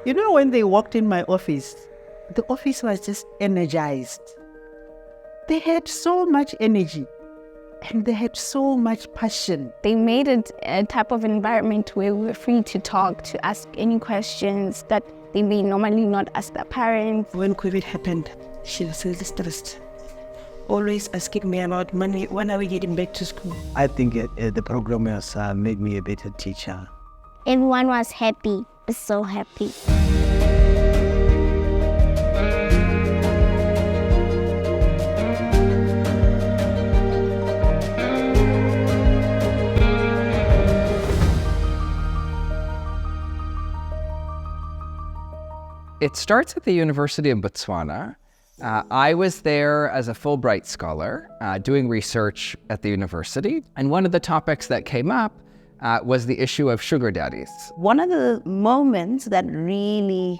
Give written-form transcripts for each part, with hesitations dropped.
You know, when they walked in my office, the office was just energized. They had so much energy and they had so much passion. They made it a type of environment where we were free to talk, to ask any questions that they may normally not ask their parents. When COVID happened, she was really stressed. Always asking me about money, when are we getting back to school? I think the program has made me a better teacher. Everyone was happy, so happy. It starts at the University of Botswana. I was there as a Fulbright scholar doing research at the university. And one of the topics that came up was the issue of sugar daddies. One of the moments that really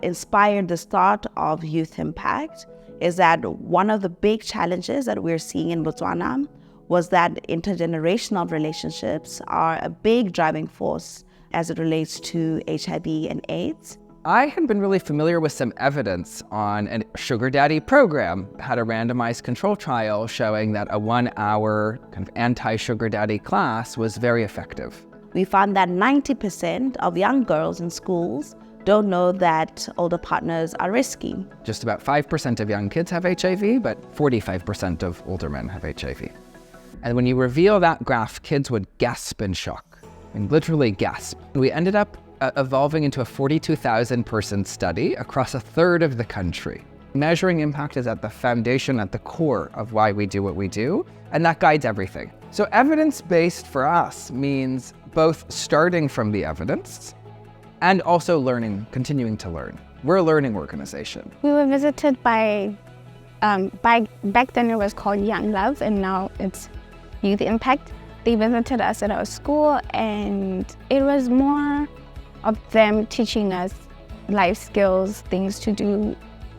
inspired the start of Youth Impact is that one of the big challenges that we're seeing in Botswana was that intergenerational relationships are a big driving force as it relates to HIV and AIDS. I had been really familiar with some evidence on a sugar daddy program, had a randomized control trial showing that a 1-hour kind of anti-sugar daddy class was very effective. We found that 90% of young girls in schools don't know that older partners are risky. Just about 5% of young kids have HIV, but 45% of older men have HIV. And when you reveal that graph, kids would gasp in shock, and literally gasp. We ended up evolving into a 42,000 person study across a third of the country. Measuring impact is at the foundation, at the core of why we do what we do, and that guides everything. So evidence-based for us means both starting from the evidence and also learning, continuing to learn. We're a learning organization. We were visited by back then it was called Young Love, and now it's Youth Impact. They visited us at our school, and it was more of them teaching us life skills, things to do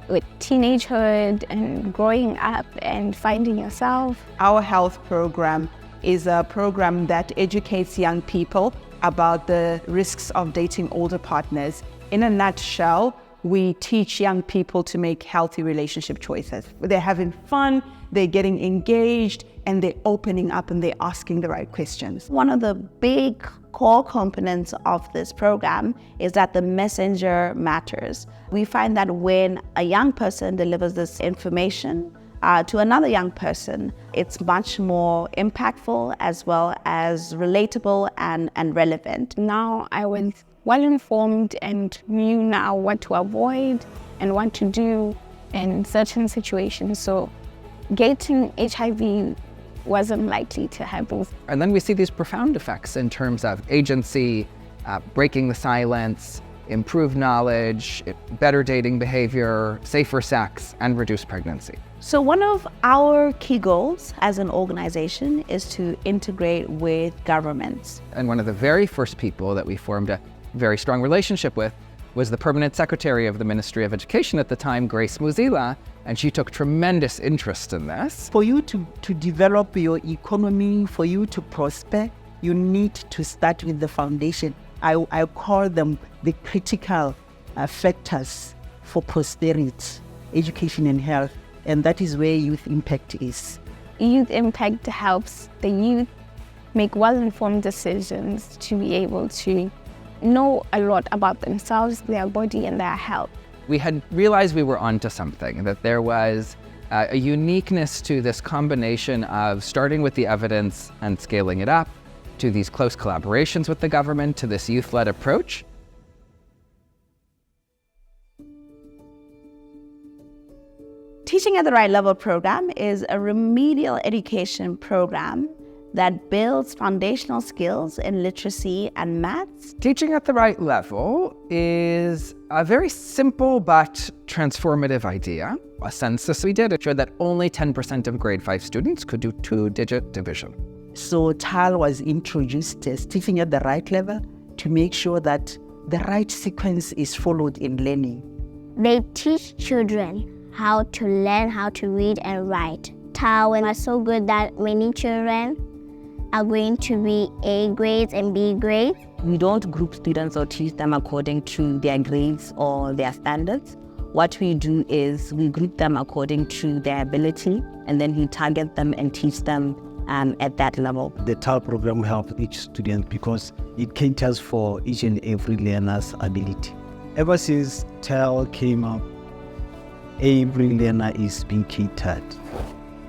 with teenagehood and growing up and finding yourself. Our health program is a program that educates young people about the risks of dating older partners. In a nutshell, we teach young people to make healthy relationship choices. They're having fun, they're getting engaged, and they're opening up and they're asking the right questions. One of the big core components of this program is that the messenger matters. We find that when a young person delivers this information to another young person, it's much more impactful as well as relatable and relevant. Now I was well informed and knew now what to avoid and what to do in certain situations. So getting HIV wasn't likely to happen. And then we see these profound effects in terms of agency, breaking the silence, improved knowledge, better dating behavior, safer sex, and reduced pregnancy. So one of our key goals as an organization is to integrate with governments. And one of the very first people that we formed a very strong relationship with was the permanent secretary of the Ministry of Education at the time, Grace Muzila, and she took tremendous interest in this. For you to develop your economy, for you to prosper, you need to start with the foundation. I call them the critical factors for prosperity, education and health, and that is where Youth Impact is. Youth Impact helps the youth make well-informed decisions to be able to know a lot about themselves, their body, and their health. We had realized we were onto something, that there was a uniqueness to this combination of starting with the evidence and scaling it up, to these close collaborations with the government, to this youth-led approach. Teaching at the Right Level program is a remedial education program that builds foundational skills in literacy and maths. Teaching at the right level is a very simple but transformative idea. A census we did, it showed that only 10% of grade 5 students could do 2-digit division. So TAL was introduced as teaching at the right level to make sure that the right sequence is followed in learning. They teach children how to learn how to read and write. TAL was so good that many children are going to be A grades and B grades. We don't group students or teach them according to their grades or their standards. What we do is we group them according to their ability, and then we target them and teach them at that level. The TAL program helps each student because it caters for each and every learner's ability. Ever since TAL came up, every learner is being catered.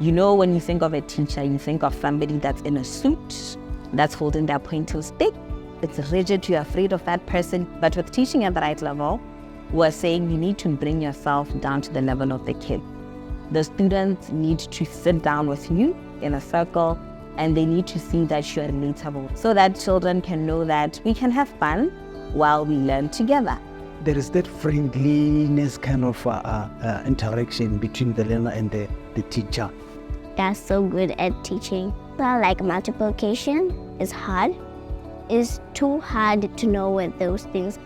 You know, when you think of a teacher, you think of somebody that's in a suit, that's holding their pointer stick. It's rigid, you're afraid of that person. But with teaching at the right level, we're saying you need to bring yourself down to the level of the kid. The students need to sit down with you in a circle, and they need to see that you're relatable, so that children can know that we can have fun while we learn together. There is that friendliness kind of interaction between the learner and the teacher. They're so good at teaching. Well, like multiplication is hard. It's too hard to know what those things are.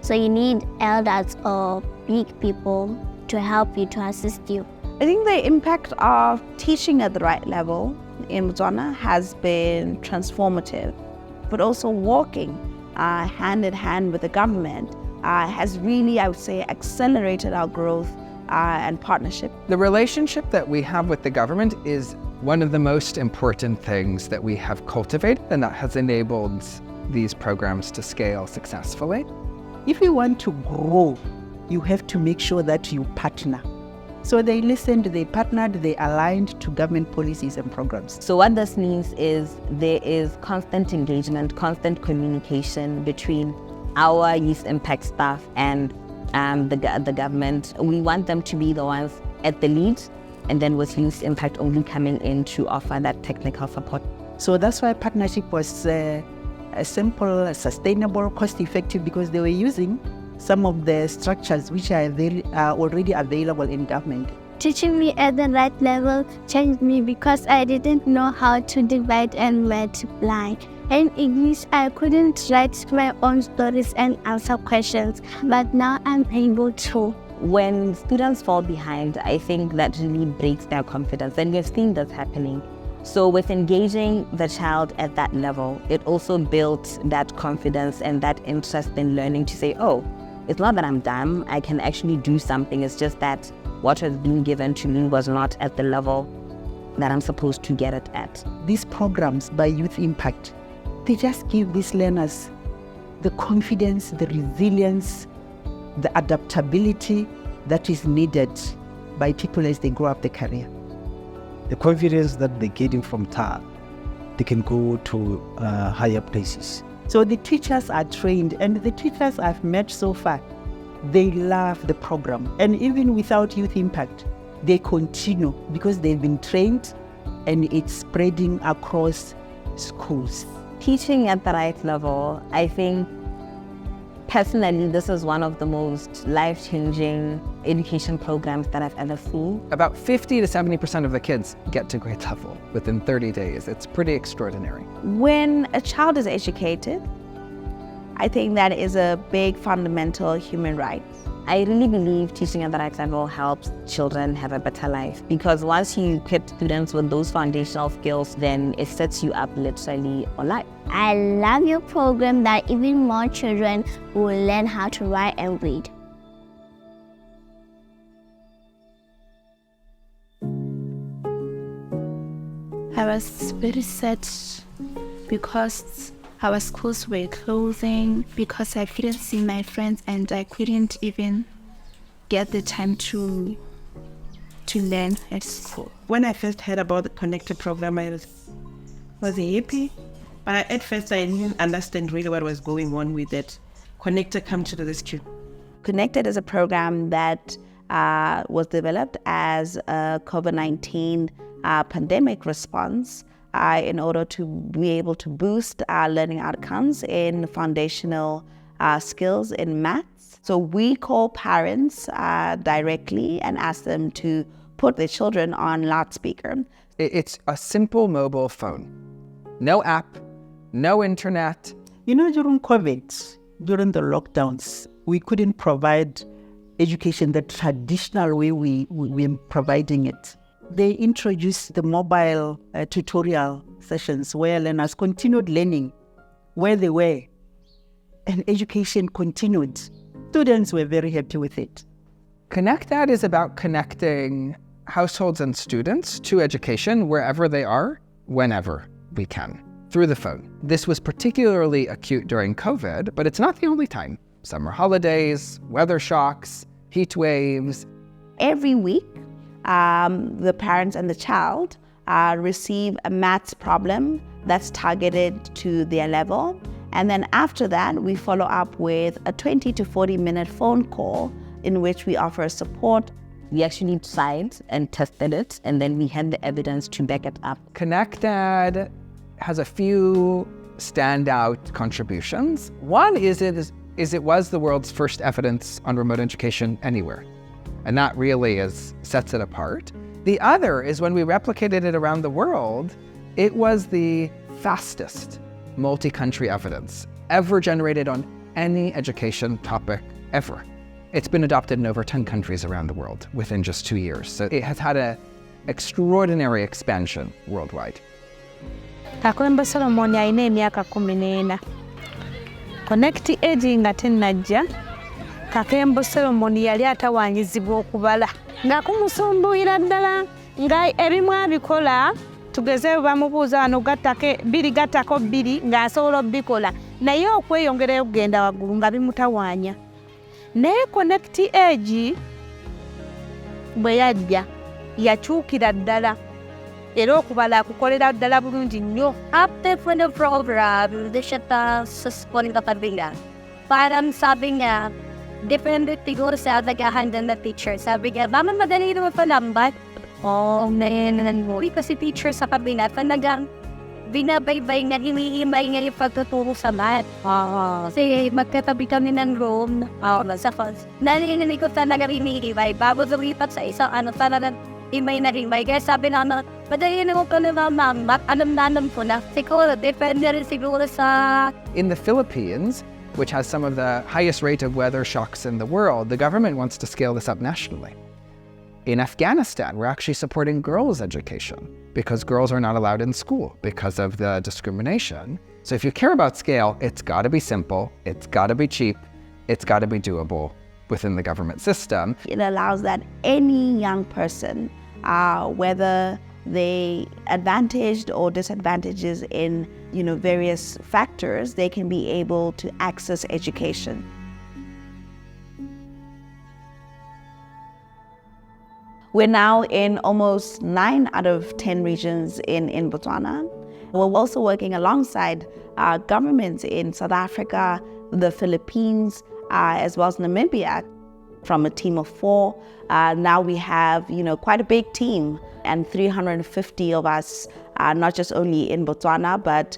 So you need elders or big people to help you, to assist you. I think the impact of teaching at the right level in Botswana has been transformative, but also working hand in hand with the government has really, I would say, accelerated our growth and partnership. The relationship that we have with the government is one of the most important things that we have cultivated, and that has enabled these programs to scale successfully. If you want to grow, you have to make sure that you partner. So they listened, they partnered, they aligned to government policies and programs. So what this means is there is constant engagement, constant communication between our youth impact staff and the government. We want them to be the ones at the lead, and then with youth impact only coming in to offer that technical support. So that's why partnership was a simple, sustainable, cost-effective, because they were using some of the structures which are already available in government. Teaching me at the right level changed me because I didn't know how to divide and multiply. In English, I couldn't write my own stories and answer questions, but now I'm able to. When students fall behind, I think that really breaks their confidence, and we've seen this happening. So with engaging the child at that level, it also built that confidence and that interest in learning to say, oh, it's not that I'm dumb, I can actually do something. It's just that what has been given to me was not at the level that I'm supposed to get it at. These programs by Youth Impact, they just give these learners the confidence, the resilience, the adaptability that is needed by people as they grow up their career. The confidence that they're getting from TAL, they can go to higher places. So the teachers are trained, and the teachers I've met so far, they love the program. And even without Youth Impact, they continue because they've been trained and it's spreading across schools. Teaching at the right level, I think personally, this is one of the most life-changing education programs that I've ever seen. About 50 to 70% of the kids get to grade level within 30 days. It's pretty extraordinary. When a child is educated, I think that is a big fundamental human right. I really believe teaching at the right level helps children have a better life, because once you equip students with those foundational skills, then it sets you up literally for life. I love your program that even more children will learn how to write and read. I was very sad because our schools were closing, because I couldn't see my friends and I couldn't even get the time to learn at school. When I first heard about the Connected program, I was happy, but at first I didn't understand really what was going on with it. Connected come to the rescue. Connected is a program that was developed as a COVID-19 pandemic response in order to be able to boost our learning outcomes in foundational skills in maths. So we call parents directly and ask them to put their children on loudspeaker. It's a simple mobile phone. No app, no internet. You know, during COVID, during the lockdowns, we couldn't provide education the traditional way we're providing it. They introduced the mobile tutorial sessions where learners continued learning where they were and education continued. Students were very happy with it. ConnectEd is about connecting households and students to education wherever they are, whenever we can, through the phone. This was particularly acute during COVID, but it's not the only time. Summer holidays, weather shocks, heat waves. Every week, the parents and the child receive a maths problem that's targeted to their level. And then after that, we follow up with a 20 to 40 minute phone call in which we offer support. We actually tried and tested it, and then we had the evidence to back it up. ConnectEd has a few standout contributions. One is it was the world's first evidence on remote education anywhere. And that really sets it apart. The other is when we replicated it around the world, it was the fastest multi-country evidence ever generated on any education topic ever. It's been adopted in over 10 countries around the world within just 2 years. So it has had an extraordinary expansion worldwide. Kakwemba Solomon alina emyaka 14. ConnectEd nga tennajja, Kakembo Solomon yali atawaanyizibwa okubala nga kumusumbuira ddala nga ebimu abikola tugeze bamubuuza wano gattako 2 ng'asobola obbikola naye okweyongerayo kugenda waggulu nga bimutawaanya. Naye ConnectEd bwe yajja yakyukira ddala era okubala akukolera ddala bulungi nnyo. After the program, the shata suspended the kabila. Parang sabi niya, depende siguro sa nagahan ng teacher. Sabi niya, mama madali naman pa lambat. Oh, nainanan mo. Kasi teacher sa kabila, talagang binabaybay niya, hinihimay niya yung pagtuturo sa math. Kasi magkatabi kami ng room. Sa first. Naninig ko talaga hinihimay. Bago lumipat sa isang talagang himay na himay. Kaya sabi naman, madali naman pa naman math. Alam ko na. Siguro, depende rin siguro sa... In the Philippines, which has some of the highest rate of weather shocks in the world, the government wants to scale this up nationally. In Afghanistan, we're actually supporting girls' education because girls are not allowed in school because of the discrimination. So if you care about scale, it's got to be simple, it's got to be cheap, it's got to be doable within the government system. It allows that any young person, whether they advantaged or disadvantages in various factors, they can be able to access education. We're now in almost 9 out of 10 regions in Botswana. We're also working alongside governments in South Africa, the Philippines, as well as Namibia. From a team of 4, now we have quite a big team, and 350 of us, not just only in Botswana, but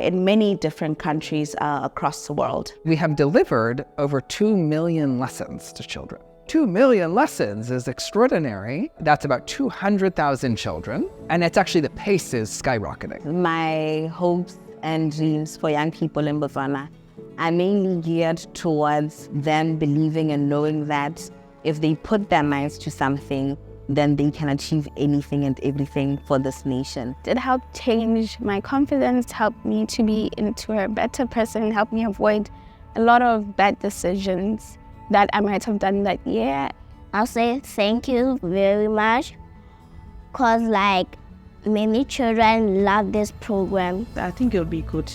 in many different countries across the world. We have delivered over 2 million lessons to children. 2 million lessons is extraordinary. That's about 200,000 children. And it's actually, the pace is skyrocketing. My hopes and dreams for young people in Botswana are mainly geared towards them believing and knowing that if they put their minds to something, then they can achieve anything and everything for this nation. It helped change my confidence, helped me to be into a better person, helped me avoid a lot of bad decisions that I might have done that year. I'll say thank you very much because many children love this program. I think it'll be good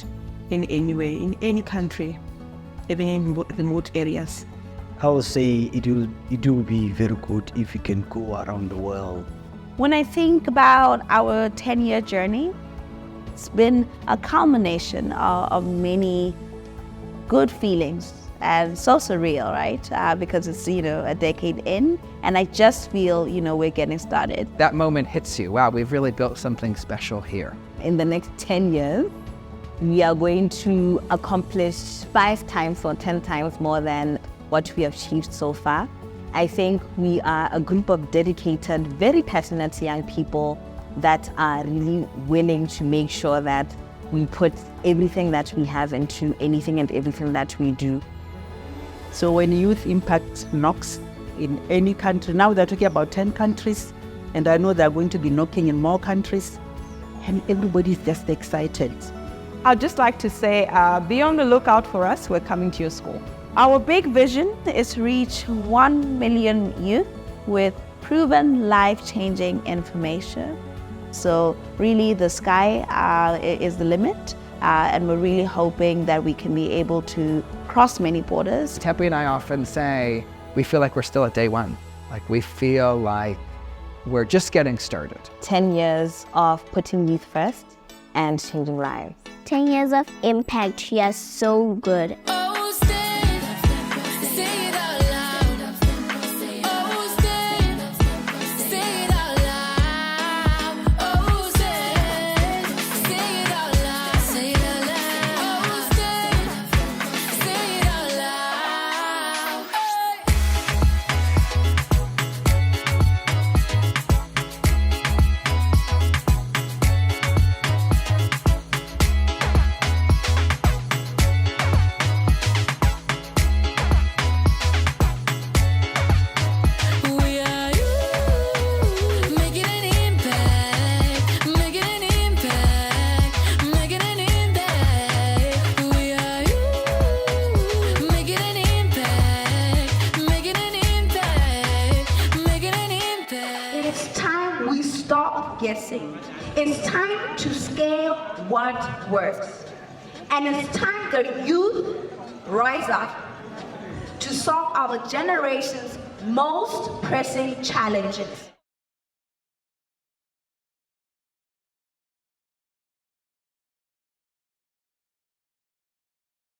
in any way, in any country, even in remote areas. I would say it will be very good if we can go around the world. When I think about our 10-year journey, it's been a culmination of many good feelings. And so surreal, right? Because it's, a decade in, and I just feel, we're getting started. That moment hits you. Wow, we've really built something special here. In the next 10 years, we are going to accomplish 5 times or 10 times more than what we have achieved so far. I think we are a group of dedicated, very passionate young people that are really willing to make sure that we put everything that we have into anything and everything that we do. So when Youth Impact knocks in any country, now they're talking about 10 countries, and I know they're going to be knocking in more countries, and everybody's just excited. I'd just like to say, be on the lookout for us. We're coming to your school. Our big vision is to reach 1 million youth with proven life-changing information. So really the sky is the limit, and we're really hoping that we can be able to cross many borders. Tepi and I often say we feel like we're still at day one. Like we feel like we're just getting started. 10 years of putting youth first and changing lives. 10 years of impact, yes, so good. Guessing. It's time to scale what works. And it's time the youth rise up to solve our generation's most pressing challenges.